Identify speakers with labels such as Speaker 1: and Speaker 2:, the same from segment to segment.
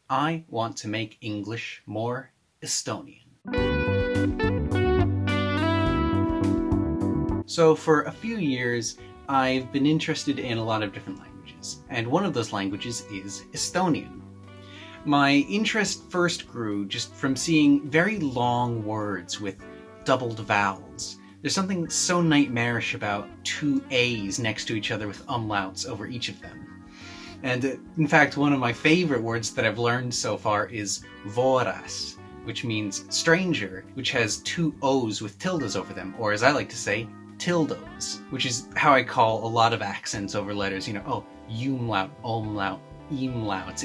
Speaker 1: I want to make English more Estonian. So for a few years, I've been interested in a lot of different languages, and one of those languages is Estonian. My interest first grew just from seeing very long words with doubled vowels. There's something so nightmarish about two A's next to each other with umlauts over each of them. And in fact, one of my favorite words that I've learned so far is voras, which means stranger, which has two O's with tildes over them, or as I like to say, tildos, which is how I call a lot of accents over letters, umlaut, umlaut, imlaut,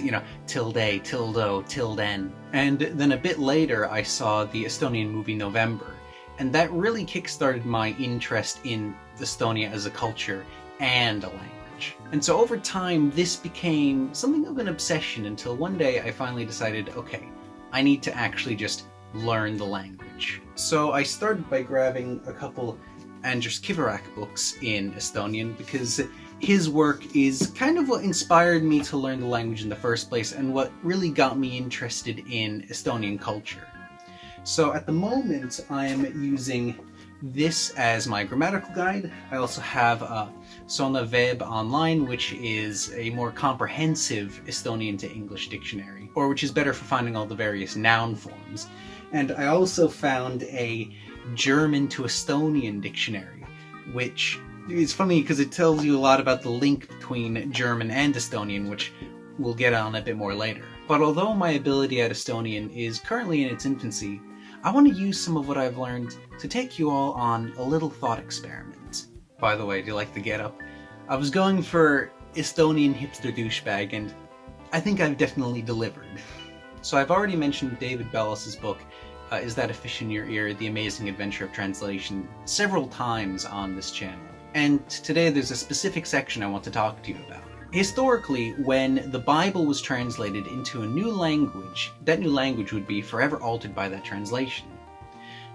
Speaker 1: tilde, tildo, tilden. And then a bit later, I saw the Estonian movie November, and that really kickstarted my interest in Estonia as a culture and a language. And so over time, this became something of an obsession until one day I finally decided, okay, I need to actually just learn the language. So I started by grabbing a couple Andrus Kivirak books in Estonian because his work is kind of what inspired me to learn the language in the first place and what really got me interested in Estonian culture. So at the moment, I'm using this as my grammatical guide. I also have Sona Web Online, which is a more comprehensive Estonian to English dictionary, or which is better for finding all the various noun forms. And I also found a German to Estonian dictionary, which is funny because it tells you a lot about the link between German and Estonian, which we'll get on a bit more later. But although my ability at Estonian is currently in its infancy, I want to use some of what I've learned to take you all on a little thought experiment. By the way, do you like the getup? I was going for Estonian hipster douchebag, and I think I've definitely delivered. So I've already mentioned David Bellis's book, Is That a Fish in Your Ear? The Amazing Adventure of Translation, several times on this channel. And today there's a specific section I want to talk to you about. Historically, when the Bible was translated into a new language, that new language would be forever altered by that translation.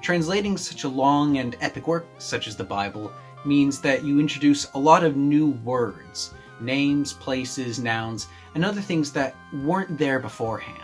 Speaker 1: Translating such a long and epic work such as the Bible means that you introduce a lot of new words, names, places, nouns, and other things that weren't there beforehand.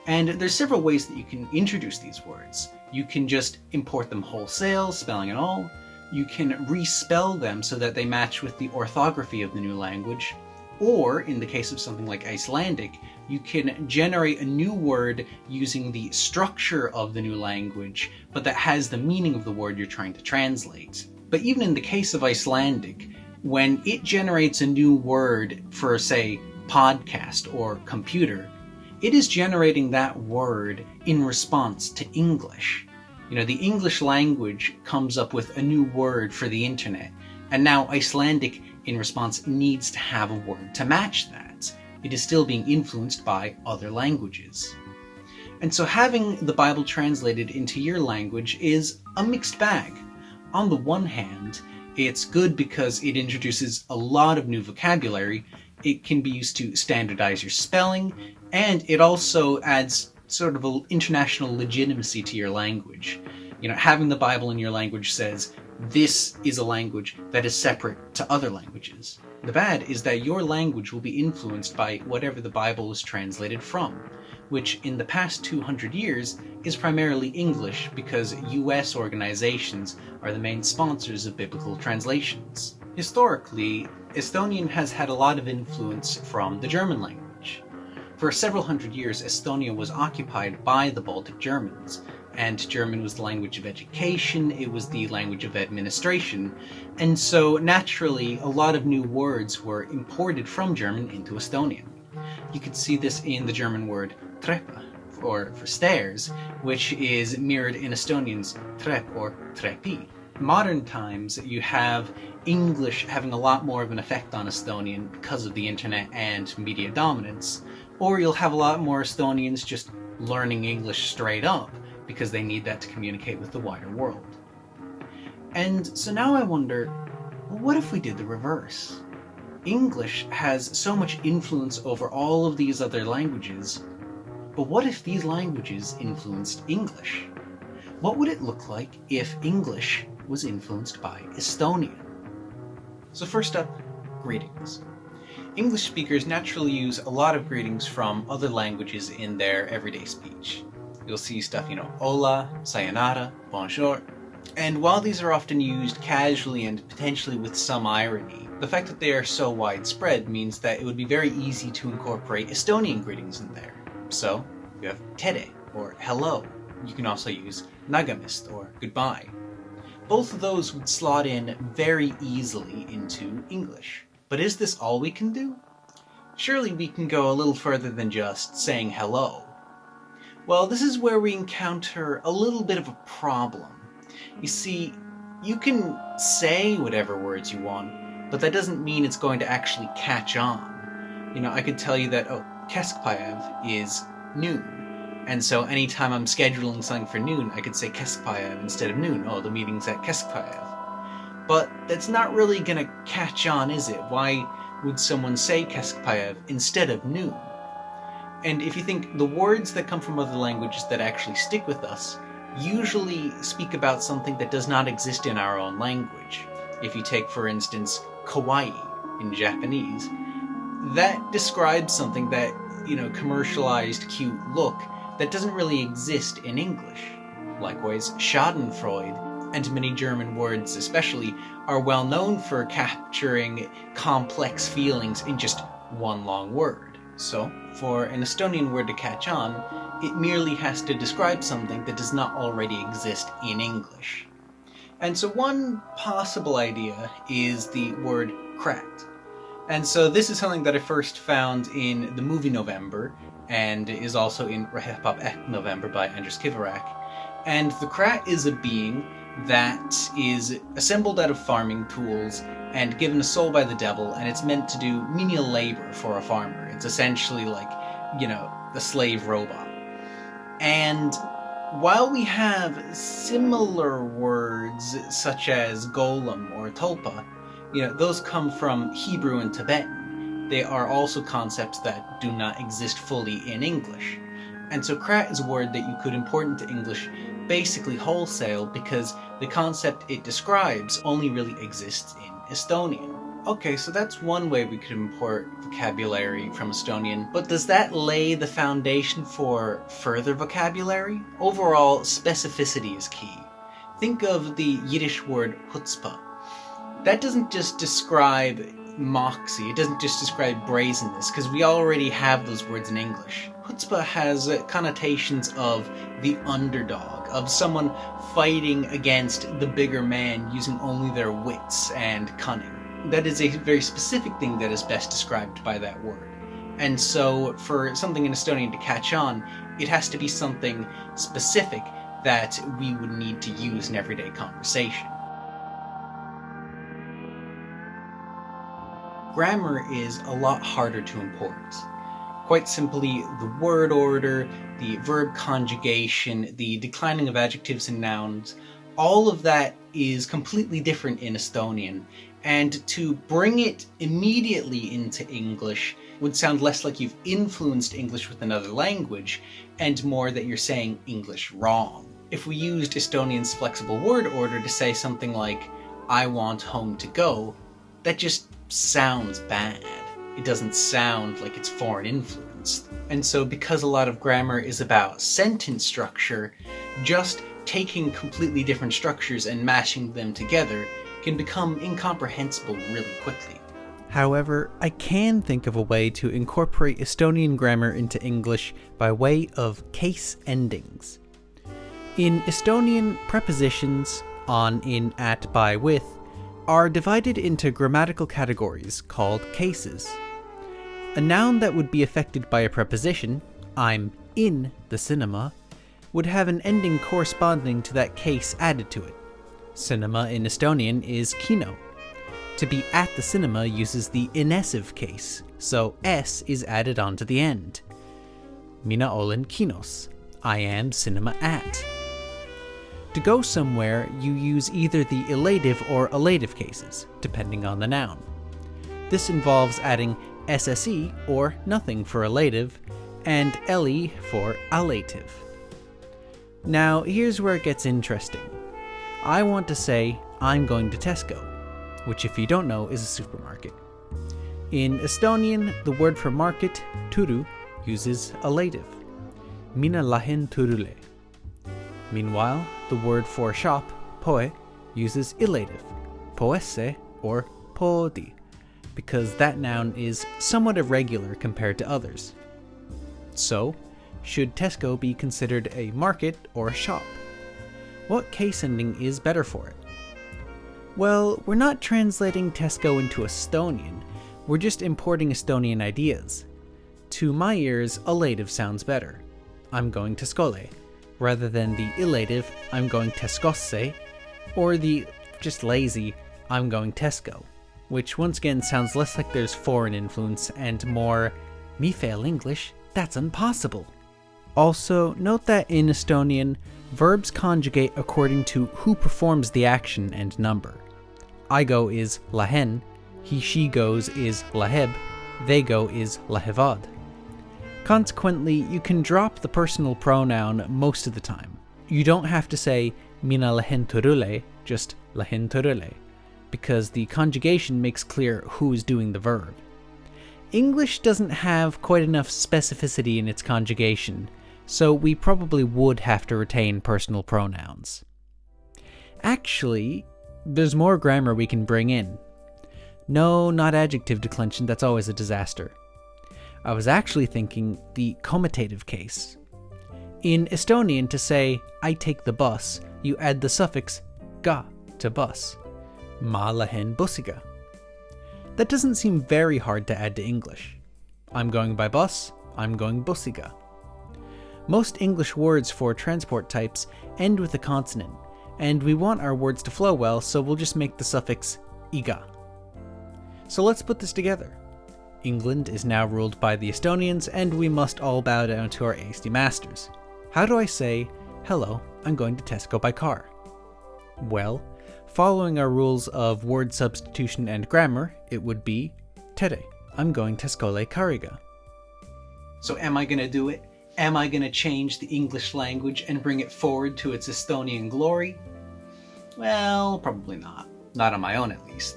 Speaker 1: And there's several ways that you can introduce these words. You can just import them wholesale, spelling and all. You can respell them so that they match with the orthography of the new language. Or, in the case of something like Icelandic, you can generate a new word using the structure of the new language, but that has the meaning of the word you're trying to translate. But even in the case of Icelandic, when it generates a new word for, say, podcast or computer, it is generating that word in response to English. The English language comes up with a new word for the internet, and now Icelandic, in response, needs to have a word to match that. It is still being influenced by other languages. And so having the Bible translated into your language is a mixed bag. On the one hand, it's good because it introduces a lot of new vocabulary. It can be used to standardize your spelling, and it also adds sort of an international legitimacy to your language. Having the Bible in your language says, this is a language that is separate to other languages. The bad is that your language will be influenced by whatever the Bible is translated from, which in the past 200 years is primarily English because US organizations are the main sponsors of biblical translations. Historically, Estonian has had a lot of influence from the German language. For several hundred years, Estonia was occupied by the Baltic Germans, and German was the language of education, it was the language of administration, and so naturally a lot of new words were imported from German into Estonian. You could see this in the German word treppe, or for stairs, which is mirrored in Estonian's trep or trepi. In modern times, you have English having a lot more of an effect on Estonian because of the internet and media dominance, or you'll have a lot more Estonians just learning English straight up because they need that to communicate with the wider world. And so now I wonder, what if we did the reverse? English has so much influence over all of these other languages, but what if these languages influenced English? What would it look like if English was influenced by Estonian? So first up, greetings. English speakers naturally use a lot of greetings from other languages in their everyday speech. You'll see stuff, hola, sayonara, bonjour. And while these are often used casually and potentially with some irony, the fact that they are so widespread means that it would be very easy to incorporate Estonian greetings in there. So, you have tere, or hello. You can also use nagamist, or goodbye. Both of those would slot in very easily into English. But is this all we can do? Surely we can go a little further than just saying hello. Well, this is where we encounter a little bit of a problem. You see, you can say whatever words you want, but that doesn't mean it's going to actually catch on. I could tell you that, keskpäev is noon. And so anytime I'm scheduling something for noon, I could say keskpäev instead of noon. Oh, the meeting's at keskpäev. But that's not really going to catch on, is it? Why would someone say keskpäev instead of noon? And if you think the words that come from other languages that actually stick with us usually speak about something that does not exist in our own language. If you take, for instance, kawaii in Japanese, that describes something that, commercialized cute look that doesn't really exist in English. Likewise, schadenfreude and many German words especially are well known for capturing complex feelings in just one long word. So, for an Estonian word to catch on, it merely has to describe something that does not already exist in English. And so one possible idea is the word cracked. And so this is something that I first found in the movie November, and is also in Rehepap Ek November by Andres Kivarak. And the krat is a being that is assembled out of farming tools and given a soul by the devil, and it's meant to do menial labor for a farmer. It's essentially like, the slave robot. And while we have similar words such as golem or tulpa, those come from Hebrew and Tibetan. They are also concepts that do not exist fully in English. And so krat is a word that you could import into English basically wholesale because the concept it describes only really exists in Estonian. Okay, so that's one way we could import vocabulary from Estonian, but does that lay the foundation for further vocabulary? Overall, specificity is key. Think of the Yiddish word chutzpah. That doesn't just describe moxie, it doesn't just describe brazenness, because we already have those words in English. Chutzpah has connotations of the underdog, of someone fighting against the bigger man using only their wits and cunning. That is a very specific thing that is best described by that word. And so for something in Estonian to catch on, it has to be something specific that we would need to use in everyday conversation. Grammar is a lot harder to import. Quite simply, the word order, the verb conjugation, the declining of adjectives and nouns, all of that is completely different in Estonian, and to bring it immediately into English would sound less like you've influenced English with another language, and more that you're saying English wrong. If we used Estonian's flexible word order to say something like, I want home to go, that just sounds bad. It doesn't sound like it's foreign influenced. And so because a lot of grammar is about sentence structure, just taking completely different structures and mashing them together can become incomprehensible really quickly. However, I can think of a way to incorporate Estonian grammar into English by way of case endings. In Estonian, prepositions on, in, at, by, with are divided into grammatical categories called cases. A noun that would be affected by a preposition, I'm in the cinema, would have an ending corresponding to that case added to it. Cinema in Estonian is kino. To be at the cinema uses the inessive case, so s is added onto the end. Mina olen kinos. I am cinema at. To go somewhere, you use either the elative or elative cases, depending on the noun. This involves adding sse, or nothing for elative, and le for alative. Now, here's where it gets interesting. I want to say, I'm going to Tesco, which if you don't know is a supermarket.
Speaker 2: In Estonian, the word for market, turu, uses elative. Mina lähen turule. Meanwhile, the word for shop, poe, uses illative, poesse or poodi, because that noun is somewhat irregular compared to others. So, should Tesco be considered a market or a shop? What case ending is better for it? Well, we're not translating Tesco into Estonian, we're just importing Estonian ideas. To my ears, elative sounds better. I'm going to skole, rather than the illative, I'm going Tescosse, or the just lazy, I'm going Tesco, which once again sounds less like there's foreign influence and more, me fail English, that's impossible. Also, note that in Estonian, verbs conjugate according to who performs the action and number. I go is lähen, he she goes is läheb, they go is lähevad. Consequently, you can drop the personal pronoun most of the time. You don't have to say mina lähen turule, just lähen turule, because the conjugation makes clear who is doing the verb. English doesn't have quite enough specificity in its conjugation, so we probably would have to retain personal pronouns. Actually, there's more grammar we can bring in. No, not adjective declension, that's always a disaster. I was actually thinking the commutative case. In Estonian, to say, I take the bus, you add the suffix ga to bus. Ma lähen bussiga. That doesn't seem very hard to add to English. I'm going by bus, I'm going bussiga. Most English words for transport types end with a consonant, and we want our words to flow well, so we'll just make the suffix iga. So let's put this together. England is now ruled by the Estonians, and we must all bow down to our eesti masters. How do I say, hello, I'm going to Tesco by car? Well, following our rules of word substitution and grammar, it would be, tere, I'm going Tescole kariga.
Speaker 1: So am I going to do it? Am I going to change the English language and bring it forward to its Estonian glory? Well, probably not. Not on my own, at least.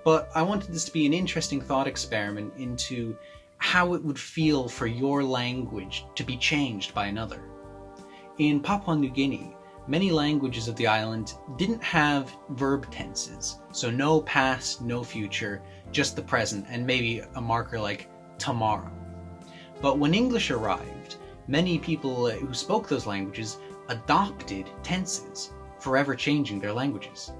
Speaker 1: But I wanted this to be an interesting thought experiment into how it would feel for your language to be changed by another. In Papua New Guinea, many languages of the island didn't have verb tenses, so no past, no future, just the present, and maybe a marker like tomorrow. But when English arrived, many people who spoke those languages adopted tenses, forever changing their languages.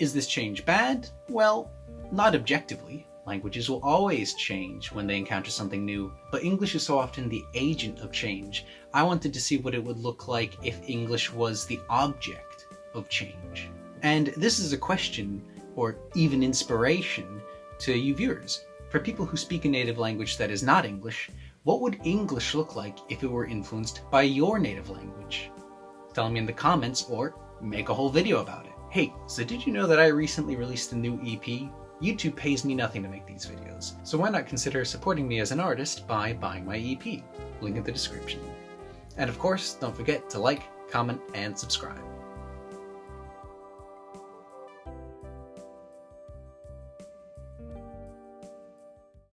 Speaker 1: Is this change bad? Well, not objectively. Languages will always change when they encounter something new, but English is so often the agent of change. I wanted to see what it would look like if English was the object of change. And this is a question, or even inspiration, to you viewers. For people who speak a native language that is not English, what would English look like if it were influenced by your native language? Tell me in the comments, or make a whole video about it. Hey, so did you know that I recently released a new EP? YouTube pays me nothing to make these videos, so why not consider supporting me as an artist by buying my EP? Link in the description. And of course, don't forget to like, comment, and subscribe.